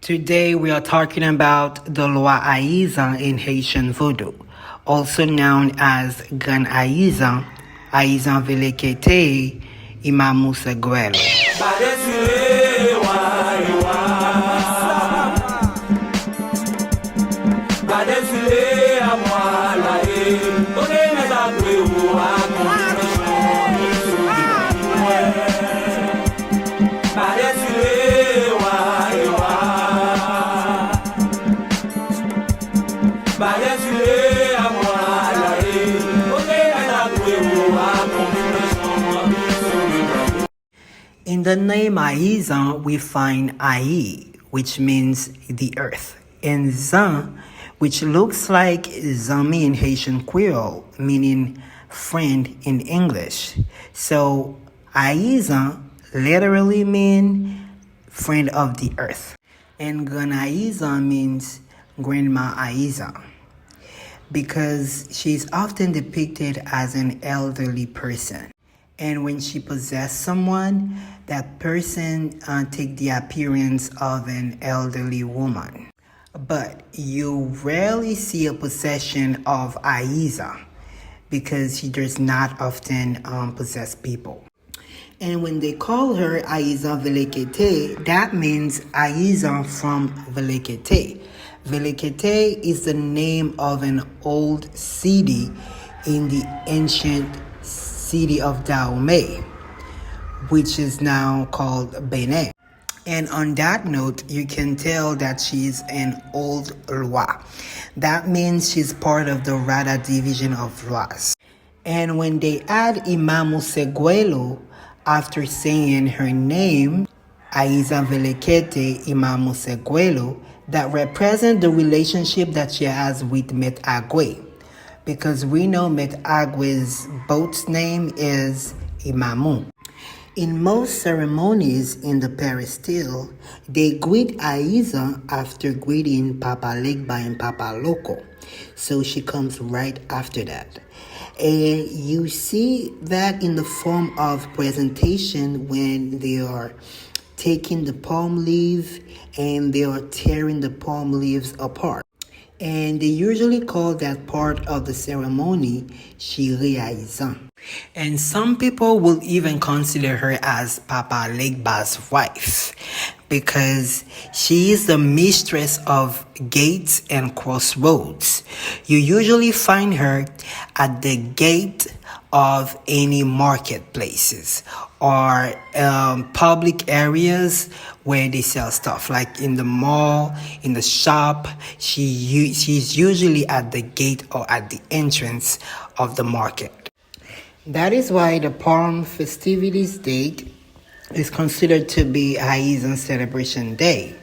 Today we are talking about the Lwa AYIZAN in Haitian Vodou, also known as Lwa AYIZAN, AYIZAN Velekete, Imamu Seguelo. In the name AYIZAN, we find Ayi, which means the earth, and Zan, which looks like Zami in Haitian Creole, meaning friend in English. So AYIZAN literally means friend of the earth. And Lwa AYIZAN means Grandma AYIZAN, because she's often depicted as an elderly person. And when she possesses someone, that person take the appearance of an elderly woman. But you rarely see a possession of AYIZAN because she does not often possess people. And when they call her AYIZAN Velekete, that means AYIZAN from Velekete. Velekete is the name of an old city in the ancient city of Dahomey, which is now called Benin. And on that note, you can tell that she's an old Lwa. That means she's part of the Rada division of Lwas. And when they add Imamu Seguelo after saying her name, AYIZAN Velekete Imamu Seguelo, that represents the relationship that she has with Met Agwe. Because we know Met Agwe's boat's name is Imamu. In most ceremonies in the peristyle, they greet AYIZAN after greeting Papa Legba and Papa Loco. So she comes right after that. And you see that in the form of presentation when they are taking the palm leaf and they are tearing the palm leaves apart. And they usually call that part of the ceremony Lwa AYIZAN. And some people will even consider her as Papa Legba's wife because she is the mistress of gates and crossroads. You usually find her at the gate of any marketplaces or public areas where they sell stuff, like in the mall, in the shop. She's usually at the gate or at the entrance of the market. That is why the Palm Festivities date is considered to be AYIZAN celebration day.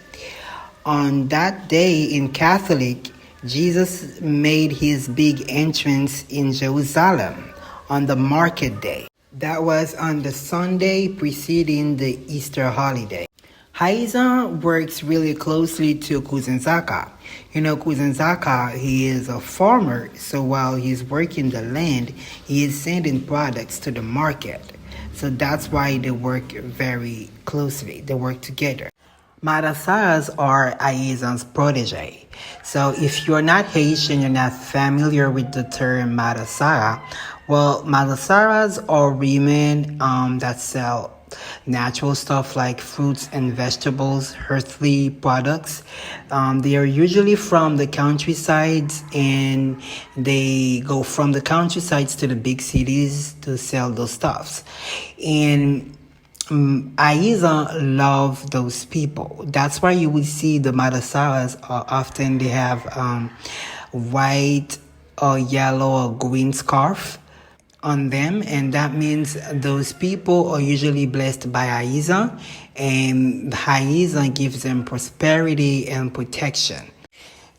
On that day in Catholic, Jesus made his big entrance in Jerusalem on the market day. That was on the Sunday preceding the Easter holiday. AYIZAN works really closely to Kuzenzaka. Kuzenzaka, he is a farmer, so while he's working the land, he is sending products to the market. So that's why they work very closely. They work together. Madasaras are AYIZAN's protege. So if you're not Haitian, you're not familiar with the term Madasara, well, Madasaras are women that sell natural stuff like fruits and vegetables, earthly products. They are usually from the countrysides, and they go from the countrysides to the big cities to sell those stuffs. And AYIZAN love those people. That's why you will see the Madasaras often they have white or yellow or green scarf on them, and that means those people are usually blessed by AYIZAN, and AYIZAN gives them prosperity and protection.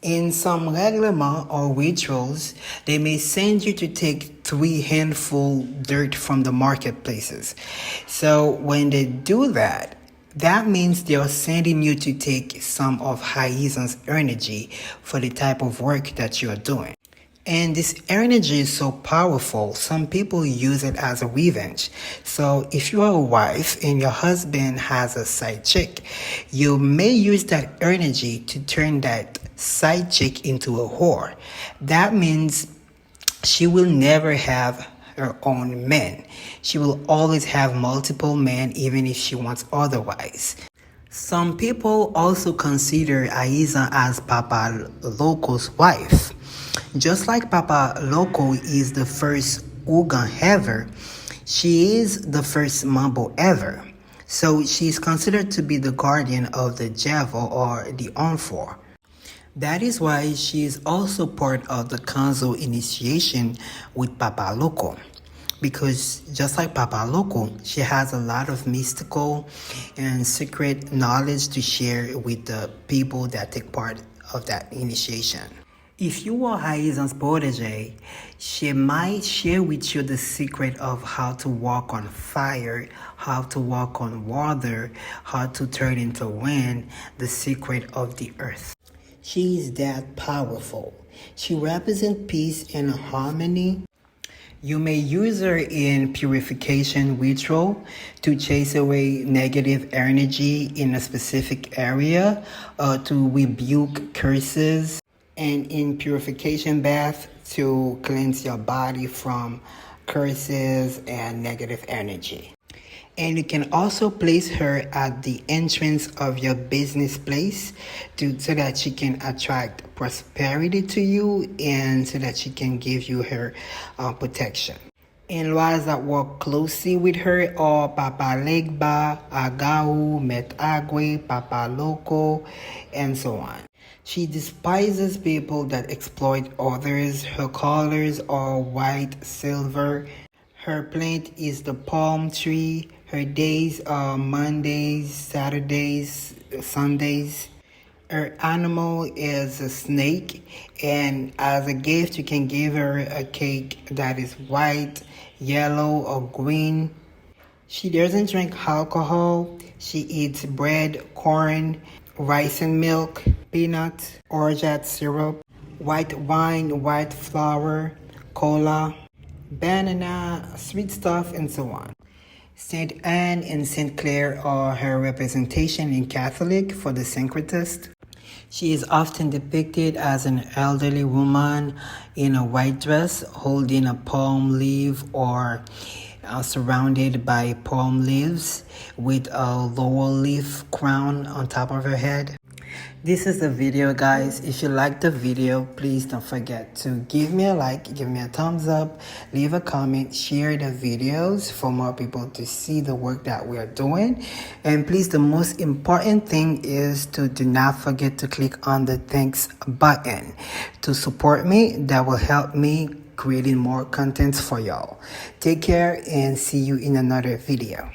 In some reglement or rituals, they may send you to take 3 handful dirt from the marketplaces. So when they do that, that means they are sending you to take some of AYIZAN's energy for the type of work that you are doing. And this energy is so powerful, some people use it as a revenge. So if you are a wife and your husband has a side chick, you may use that energy to turn that side chick into a whore. That means she will never have her own men. She will always have multiple men, even if she wants otherwise. Some people also consider AYIZAN as Papa Loco's wife. Just like Papa Loco is the first Ogun ever, she is the first Mambo ever. So she's considered to be the guardian of the Javo or the Onfor. That is why she is also part of the Kanzo initiation with Papa Loco. Because just like Papa Loco, she has a lot of mystical and secret knowledge to share with the people that take part of that initiation. If you are AYIZAN's protege, she might share with you the secret of how to walk on fire, how to walk on water, how to turn into wind, the secret of the earth. She is that powerful. She represents peace and harmony. You may use her in purification ritual to chase away negative energy in a specific area or to rebuke curses, and in purification bath to cleanse your body from curses and negative energy. And you can also place her at the entrance of your business place so that she can attract prosperity to you and so that she can give you her protection. And Lwas that work closely with her are Papa Legba, Agau, Metagwe, Papa Loco, and so on. She despises people that exploit others. Her colors are white, silver. Her plant is the palm tree. Her days are Mondays, Saturdays, Sundays. Her animal is a snake, and as a gift you can give her a cake that is white, yellow, or green. She doesn't drink alcohol. She eats bread, corn, rice and milk, peanut, orgeat syrup, white wine, white flour, cola, banana, sweet stuff, and so on. Saint Anne and Saint Clare are her representation in Catholic for the syncretist. She is often depicted as an elderly woman in a white dress holding a palm leaf or surrounded by palm leaves with a laurel leaf crown on top of her head. This is the video, guys. If you like the video, please don't forget to give me a like, give me a thumbs up, leave a comment, share the videos for more people to see the work that we are doing. And please, the most important thing is to do not forget to click on the thanks button to support me. That will help me creating more contents for y'all. Take care and see you in another video.